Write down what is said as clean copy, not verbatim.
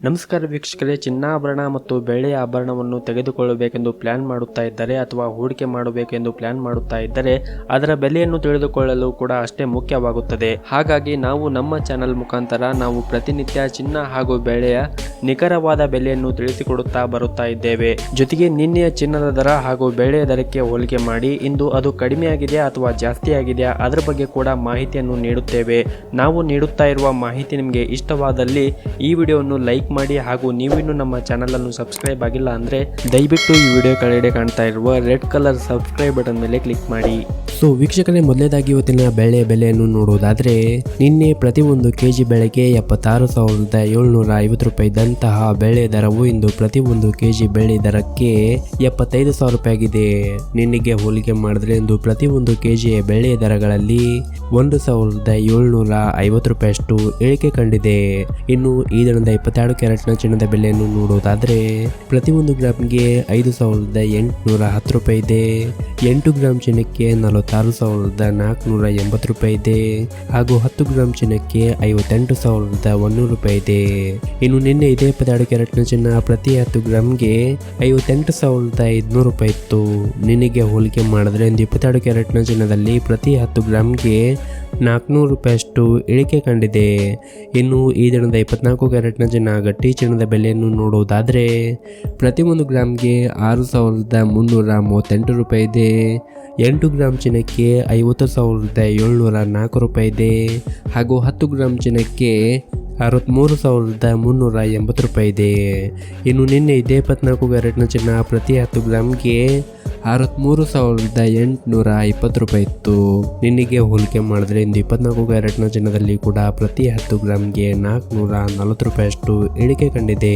ನಮಸ್ಕಾರ ವೀಕ್ಷಕರೇ, ಚಿನ್ನಾಭರಣ ಮತ್ತು ಬೆಳ್ಳಿಯ ಆಭರಣವನ್ನು ತೆಗೆದುಕೊಳ್ಳಬೇಕೆಂದು ಪ್ಲಾನ್ ಮಾಡುತ್ತಾ ಇದ್ದರೆ ಅಥವಾ ಹೂಡಿಕೆ ಮಾಡಬೇಕೆಂದು ಪ್ಲಾನ್ ಮಾಡುತ್ತಾ ಇದ್ದರೆ ಅದರ ಬೆಲೆಯನ್ನು ತಿಳಿದುಕೊಳ್ಳಲು ಕೂಡ ಅಷ್ಟೇ ಮುಖ್ಯವಾಗುತ್ತದೆ. ಹಾಗಾಗಿ ನಾವು ನಮ್ಮ ಚಾನೆಲ್ ಮುಖಾಂತರ ನಾವು ಪ್ರತಿನಿತ್ಯ ಚಿನ್ನ ಹಾಗೂ ಬೆಳ್ಳಿಯ ನಿಖರವಾದ ಬೆಲೆಯನ್ನು ತಿಳಿಸಿಕೊಡುತ್ತಾ ಬರುತ್ತಾ ಇದ್ದೇವೆ. ಜೊತೆಗೆ ನಿನ್ನೆಯ ಚಿನ್ನದ ದರ ಹಾಗೂ ಬೆಳ್ಳಿಯ ದರಕ್ಕೆ ಹೋಲಿಕೆ ಮಾಡಿ ಇಂದು ಅದು ಕಡಿಮೆ ಆಗಿದೆಯಾ ಅಥವಾ ಜಾಸ್ತಿ ಆಗಿದೆಯಾ ಅದರ ಬಗ್ಗೆ ಕೂಡ ಮಾಹಿತಿಯನ್ನು ನೀಡುತ್ತೇವೆ. ನಾವು ನೀಡುತ್ತಾ ಇರುವ ಮಾಹಿತಿ ನಿಮಗೆ ಇಷ್ಟವಾದಲ್ಲಿ ಈ ವಿಡಿಯೋವನ್ನು ಲೈಕ್ ಮಾಡಿ ಹಾಗೂ ನೀವಿನ್ನೂ ನಮ್ಮ ಚಾನೆಲ್ ಅನ್ನು ಸಬ್ಸ್ಕ್ರೈಬ್ ಆಗಿಲ್ಲ ಅಂದ್ರೆ ದಯವಿಟ್ಟು ಈ ವಿಡಿಯೋ ಕೆಳಗಡೆ ಕಾಣ್ತಾ ಇರುವ ರೆಡ್ ಕಲರ್ ಸಬ್ಸ್ಕ್ರೈಬ್ ಬಟನ್ ಮೇಲೆ ಕ್ಲಿಕ್ ಮಾಡಿ. ಸೊ ವೀಕ್ಷಕರೇ, ಮೊದಲನೇದಾಗಿ ಇವತ್ತಿನ ಬೆಳ್ಳಿಯ ಬೆಲೆಯನ್ನು ನೋಡುವುದಾದ್ರೆ ನಿನ್ನೆ ಪ್ರತಿ ಒಂದು ಕೆಜಿ ಬೆಳೆಗೆ 76,750 ರೂಪಾಯಿ ಇದ್ದಂತಹ ಬೆಳ್ಳಿಯ ದರವು ಇಂದು ಪ್ರತಿ ಒಂದು ಕೆಜಿ ಬೆಳ್ಳಿ ದರಕ್ಕೆ 75,000 ರೂಪಾಯಿ ಆಗಿದೆ. ನಿನ್ನೆಗೆ ಹೋಲಿಕೆ ಮಾಡಿದ್ರೆ ಇಂದು ಪ್ರತಿ ಒಂದು ಕೆಜಿ ಬೆಳ್ಳಿಯ ದರಗಳಲ್ಲಿ 1,750 ರೂಪಾಯಿಯಷ್ಟು ಇಳಿಕೆ ಕಂಡಿದೆ. ಇನ್ನು ಈ ದಿನದ 22 ಕ್ಯಾರೆಟ್ನ ಚಿನ್ನದ ಬೆಲೆಯನ್ನು ನೋಡುವುದಾದ್ರೆ ಪ್ರತಿ ಒಂದು ಗ್ರಾಮ್ಗೆ 5,810 ರೂಪಾಯಿ ಇದೆ. 8 ಗ್ರಾಮ್ ಚಿನ್ನಕ್ಕೆ 46,480 ರೂಪಾಯಿ ಇದೆ ಹಾಗೂ 10 ಗ್ರಾಮ್ ಚಿನ್ನಕ್ಕೆ 58,100 ರೂಪಾಯಿ ಇದೆ. ಇನ್ನು ನಿನ್ನೆ ಇದೇ 22 ಕ್ಯಾರೆಟ್ನ ಚಿನ್ನ ಪ್ರತಿ 10 ಗ್ರಾಮ್ಗೆ 58,500 ರೂಪಾಯಿ ಇತ್ತು. ನಿನ್ನೆಗೆ ಹೋಲಿಕೆ ಮಾಡಿದ್ರೆ ಇಂದು 22 ಕ್ಯಾರೆಟ್ನ ಚಿನ್ನದಲ್ಲಿ ಪ್ರತಿ 10 ಗ್ರಾಮ್ಗೆ 400 ರೂಪಾಯಿಯಷ್ಟು ಇಳಿಕೆ ಕಂಡಿದೆ. ಇನ್ನು ಈ ದಿನದ 24 ಕ್ಯಾರೆಟ್ನ ಚಿನ್ನ ಗಟ್ಟಿ ಚಿನ್ನದ ಬೆಲೆಯನ್ನು ನೋಡುವುದಾದ್ರೆ ಪ್ರತಿ ಒಂದು ಗ್ರಾಮ್ಗೆ 6,338 ರೂಪಾಯಿ ಇದೆ. 8 ಗ್ರಾಮ್ ಚಿನ್ನಕ್ಕೆ 50,704 ರೂಪಾಯಿ ಇದೆ ಹಾಗೂ 10 ಗ್ರಾಮ್ ಚಿನ್ನಕ್ಕೆ 63,380 ರೂಪಾಯಿ ಇದೆ. ಇನ್ನು ನಿನ್ನೆ ಇದೇ 24 ಕ್ಯಾರೆಟ್ನ ಚಿನ್ನ ಪ್ರತಿ 10 ಗ್ರಾಮ್ಗೆ 63,820 ರೂಪಾಯಿ ಇತ್ತು. ನಿನ್ನೆಗೆ ಹೋಲಿಕೆ ಮಾಡಿದ್ರೆ ಇಂದು 24 ಕ್ಯಾರೆಟ್ನ ಚಿನ್ನದಲ್ಲಿ ಕೂಡ ಪ್ರತಿ 10 ಗ್ರಾಮ್ಗೆ 440 ರೂಪಾಯಿಯಷ್ಟು ಇಳಿಕೆ ಕಂಡಿದೆ.